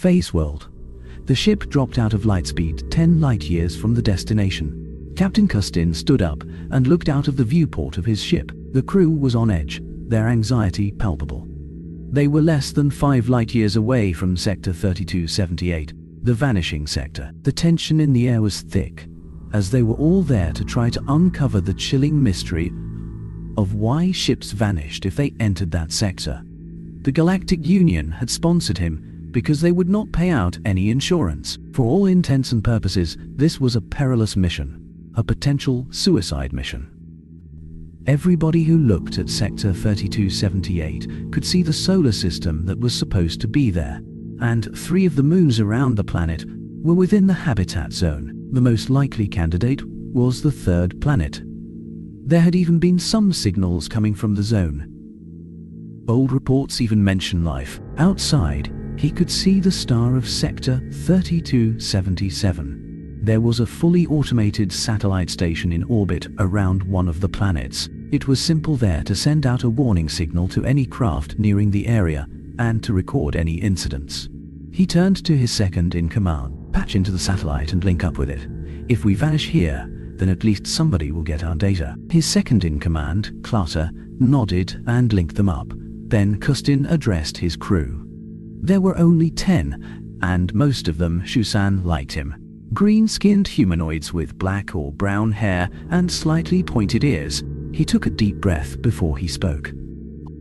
Phase World. The ship dropped out of lightspeed 10 light-years from the destination. Captain Custin stood up and looked out of the viewport of his ship. The crew was on edge, their anxiety palpable. They were less than 5 light-years away from Sector 3278, the vanishing sector. The tension in the air was thick, as they were all there to try to uncover the chilling mystery of why ships vanished if they entered that sector. The Galactic Union had sponsored him because they would not pay out any insurance. For all intents and purposes, this was a perilous mission, a potential suicide mission. Everybody who looked at Sector 3278 could see the solar system that was supposed to be there, and 3 of the moons around the planet were within the habitat zone. The most likely candidate was the 3rd planet. There had even been some signals coming from the zone. Old reports even mention life. Outside, he could see the star of Sector 3277. There was a fully automated satellite station in orbit around one of the planets. It was simple there to send out a warning signal to any craft nearing the area and to record any incidents. He turned to his second-in-command. Patch into the satellite and link up with it. If we vanish here, then at least somebody will get our data. His second-in-command, Clatter, nodded and linked them up. Then Custin addressed his crew. There were only 10, and most of them Shusan liked him. Green-skinned humanoids with black or brown hair and slightly pointed ears. He took a deep breath before he spoke.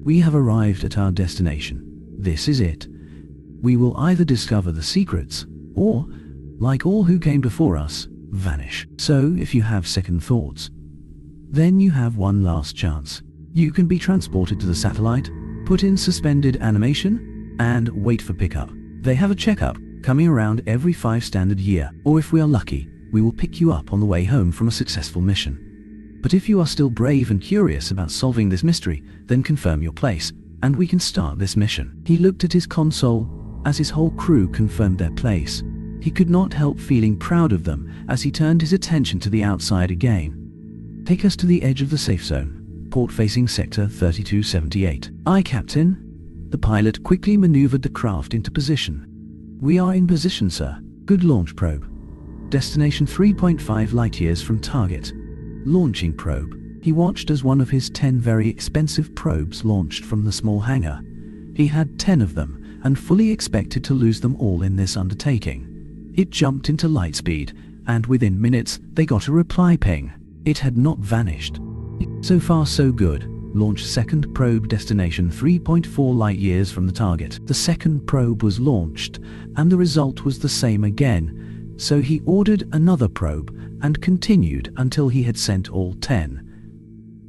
We have arrived at our destination. This is it. We will either discover the secrets, or, like all who came before us, vanish. So, if you have second thoughts, then you have one last chance. You can be transported to the satellite, put in suspended animation, and wait for pickup. They have a checkup coming around every 5 standard year, or if we are lucky, we will pick you up on the way home from a successful mission. But if you are still brave and curious about solving this mystery, then confirm your place, and we can start this mission. He looked at his console as his whole crew confirmed their place. He could not help feeling proud of them as he turned his attention to the outside again. Take us to the edge of the safe zone, port facing Sector 3278. Aye, Captain. The pilot quickly maneuvered the craft into position. We are in position, sir. Good launch probe. Destination 3.5 light-years from target. Launching probe. He watched as one of his 10 very expensive probes launched from the small hangar. He had 10 of them, and fully expected to lose them all in this undertaking. It jumped into lightspeed, and within minutes they got a reply ping. It had not vanished. So far so good. Launch second probe, destination 3.4 light-years from the target. The second probe was launched, and the result was the same again, so he ordered another probe and continued until he had sent all 10.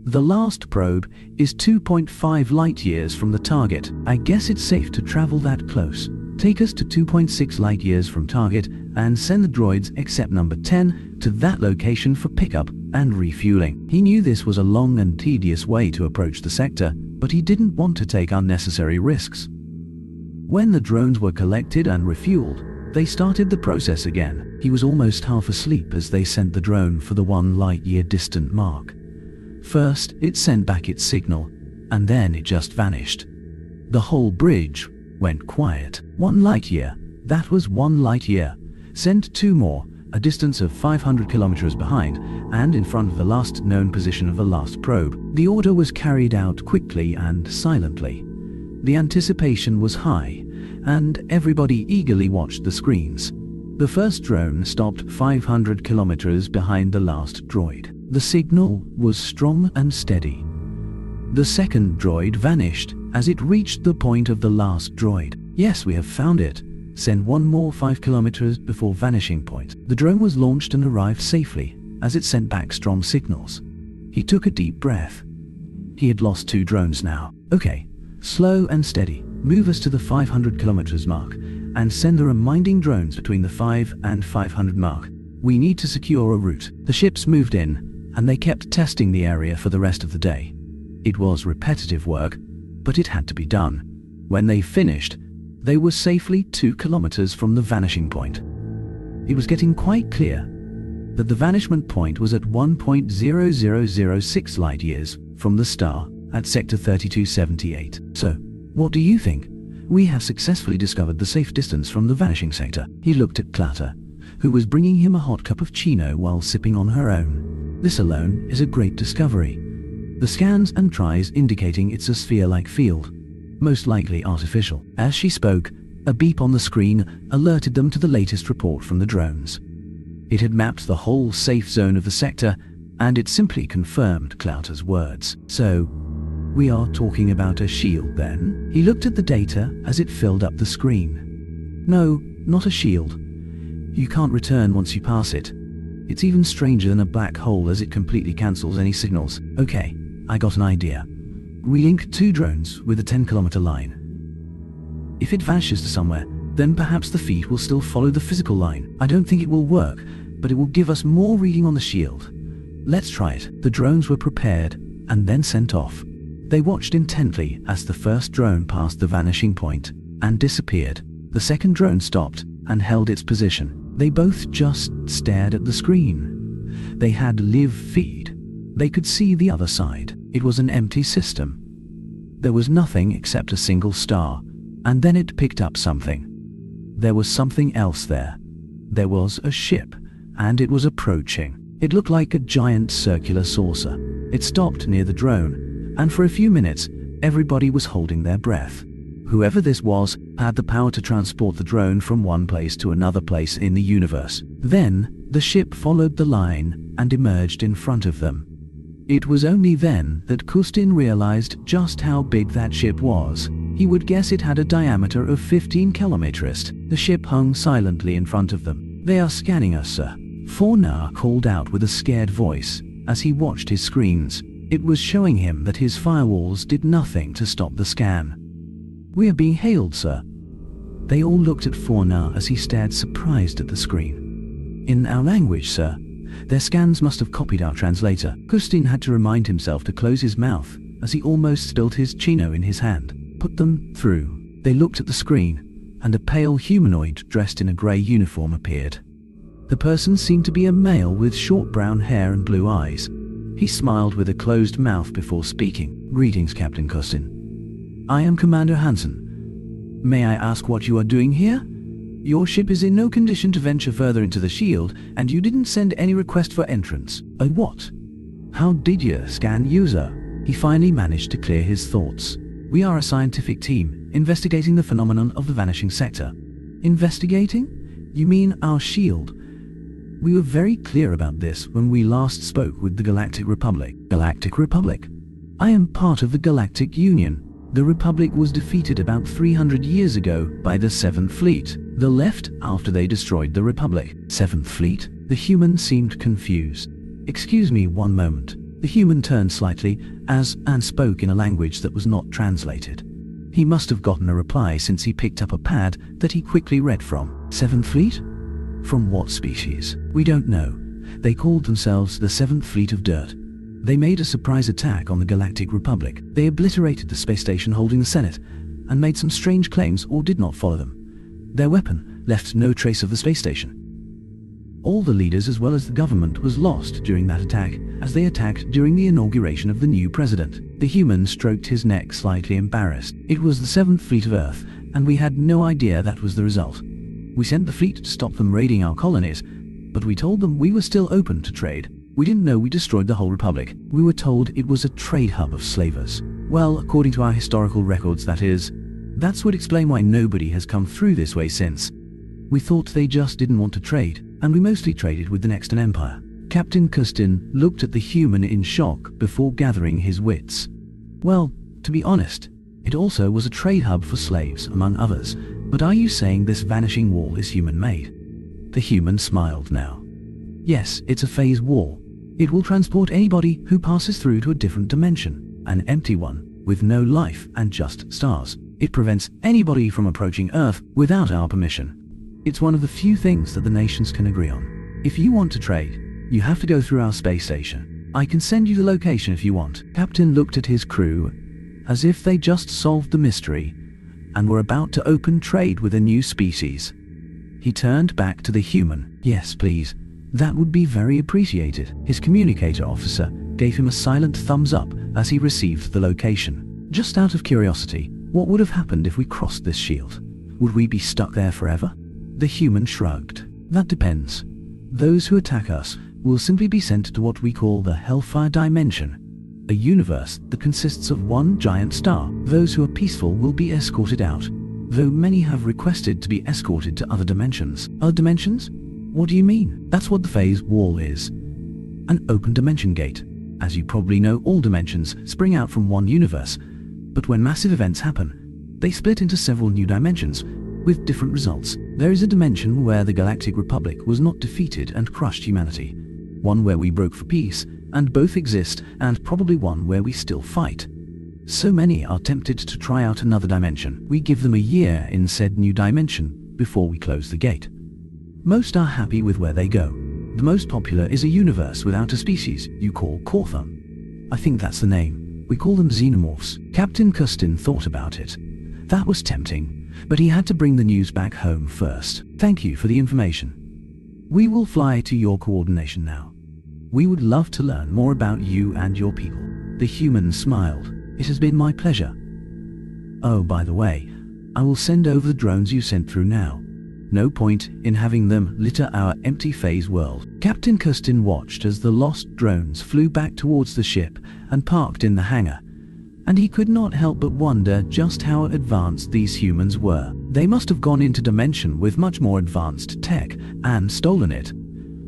The last probe is 2.5 light-years from the target. I guess it's safe to travel that close. Take us to 2.6 light-years from target and send the droids except number 10 to that location for pickup and refueling. He knew this was a long and tedious way to approach the sector, but he didn't want to take unnecessary risks. When the drones were collected and refueled, they started the process again. He was almost half asleep as they sent the drone for the 1 light-year distant mark. First, it sent back its signal, and then it just vanished. The whole bridge went quiet. 1 light-year. That was 1 light-year. Send 2 more, a distance of 500 kilometers behind, and in front of the last known position of the last probe. The order was carried out quickly and silently. The anticipation was high, and everybody eagerly watched the screens. The first drone stopped 500 kilometers behind the last droid. The signal was strong and steady. The second droid vanished as it reached the point of the last droid. Yes, we have found it. Send 1 more 5 kilometers before vanishing point. The drone was launched and arrived safely as it sent back strong signals. He took a deep breath. He had lost 2 drones now. Okay, slow and steady. Move us to the 500 kilometers mark and send the remaining drones between the 5 and 500 mark. We need to secure a route. The ships moved in, and they kept testing the area for the rest of the day. It was repetitive work, but it had to be done. When they finished, they were safely 2 kilometers from the vanishing point. It was getting quite clear that the vanishment point was at 1.0006 light-years from the star at Sector 3278. So, what do you think? We have successfully discovered the safe distance from the vanishing sector. He looked at Clatter, who was bringing him a hot cup of chino while sipping on her own. This alone is a great discovery. The scans and tries indicating it's a sphere-like field, most likely artificial. As she spoke, a beep on the screen alerted them to the latest report from the drones. It had mapped the whole safe zone of the sector, and it simply confirmed Clouter's words. So, we are talking about a shield then? He looked at the data as it filled up the screen. No, not a shield. You can't return once you pass it. It's even stranger than a black hole as it completely cancels any signals. Okay, I got an idea. We link 2 drones with a 10-kilometer line. If it vanishes to somewhere, then perhaps the feed will still follow the physical line. I don't think it will work, but it will give us more reading on the shield. Let's try it. The drones were prepared and then sent off. They watched intently as the first drone passed the vanishing point and disappeared. The second drone stopped and held its position. They both just stared at the screen. They had live feed. They could see the other side. It was an empty system. There was nothing except a single star, and then it picked up something. There was something else there. There was a ship, and it was approaching. It looked like a giant circular saucer. It stopped near the drone, and for a few minutes, everybody was holding their breath. Whoever this was had the power to transport the drone from one place to another place in the universe. Then, the ship followed the line and emerged in front of them. It was only then that Kustin realized just how big that ship was. He would guess it had a diameter of 15 kilometers. The ship hung silently in front of them. "They are scanning us, sir," Fornar called out with a scared voice as he watched his screens. It was showing him that his firewalls did nothing to stop the scan. "We are being hailed, sir." They all looked at Fornar as he stared surprised at the screen. "In our language, sir. Their scans must have copied our translator." Kustin had to remind himself to close his mouth as he almost spilled his chino in his hand. "Put them through." They looked at the screen, and a pale humanoid dressed in a grey uniform appeared. The person seemed to be a male with short brown hair and blue eyes. He smiled with a closed mouth before speaking. "Greetings, Captain Kustin. I am Commander Hansen. May I ask what you are doing here? Your ship is in no condition to venture further into the shield, and you didn't send any request for entrance." "A what? How did you scan user?" He finally managed to clear his thoughts. "We are a scientific team, investigating the phenomenon of the vanishing sector." "Investigating? You mean our shield?" "We were very clear about this when we last spoke with the Galactic Republic." "Galactic Republic? I am part of the Galactic Union. The Republic was defeated about 300 years ago by the 7th Fleet. The left after they destroyed the Republic." "7th Fleet?" The human seemed confused. "Excuse me one moment." The human turned slightly and spoke in a language that was not translated. He must have gotten a reply since he picked up a pad that he quickly read from. "7th Fleet? From what species?" "We don't know. They called themselves the 7th Fleet of Dirt. They made a surprise attack on the Galactic Republic. They obliterated the space station holding the Senate, and made some strange claims or did not follow them. Their weapon left no trace of the space station. All the leaders as well as the government was lost during that attack, as they attacked during the inauguration of the new president." The human stroked his neck, slightly embarrassed. "It was the 7th Fleet of Earth, and we had no idea that was the result. We sent the fleet to stop them raiding our colonies, but we told them we were still open to trade. We didn't know we destroyed the whole Republic. We were told it was a trade hub of slavers. Well, according to our historical records, that is. That's what explains why nobody has come through this way since. We thought they just didn't want to trade, and we mostly traded with the Nextan Empire." Captain Kustin looked at the human in shock before gathering his wits. "Well, to be honest, it also was a trade hub for slaves, among others. But are you saying this vanishing wall is human-made?" The human smiled now. "Yes, it's a phase wall. It will transport anybody who passes through to a different dimension, an empty one, with no life and just stars. It prevents anybody from approaching Earth without our permission. It's one of the few things that the nations can agree on. If you want to trade, you have to go through our space station. I can send you the location if you want." Captain looked at his crew as if they just solved the mystery and were about to open trade with a new species. He turned back to the human. "Yes, please. That would be very appreciated." His communicator officer gave him a silent thumbs up as he received the location. "Just out of curiosity, What would have happened if we crossed this shield? Would we be stuck there forever? The human shrugged. That depends. Those who attack us will simply be sent to what we call the Hellfire Dimension, a universe that consists of one giant star. Those who are peaceful will be escorted out, though many have requested to be escorted to other dimensions. Other dimensions? What do you mean? That's what the phase wall is. An open dimension gate. As you probably know, all dimensions spring out from one universe, but when massive events happen, they split into several new dimensions, with different results. There is a dimension where the Galactic Republic was not defeated and crushed humanity, one where we broke for peace, and both exist, and probably one where we still fight. So many are tempted to try out another dimension. We give them a year in said new dimension before we close the gate. Most are happy with where they go. The most popular is a universe without a species you call Korthum. I think that's the name. We call them xenomorphs. Captain Custin thought about it. That was tempting, but he had to bring the news back home first. Thank you for the information. We will fly to your coordination now. We would love to learn more about you and your people. The human smiled. It has been my pleasure. Oh, by the way, I will send over the drones you sent through now. No point in having them litter our empty phase world. Captain Custin watched as the lost drones flew back towards the ship and parked in the hangar, and he could not help but wonder just how advanced these humans were. They must have gone into dimension with much more advanced tech and stolen it.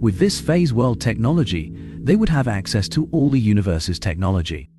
With this phase world technology, they would have access to all the universe's technology.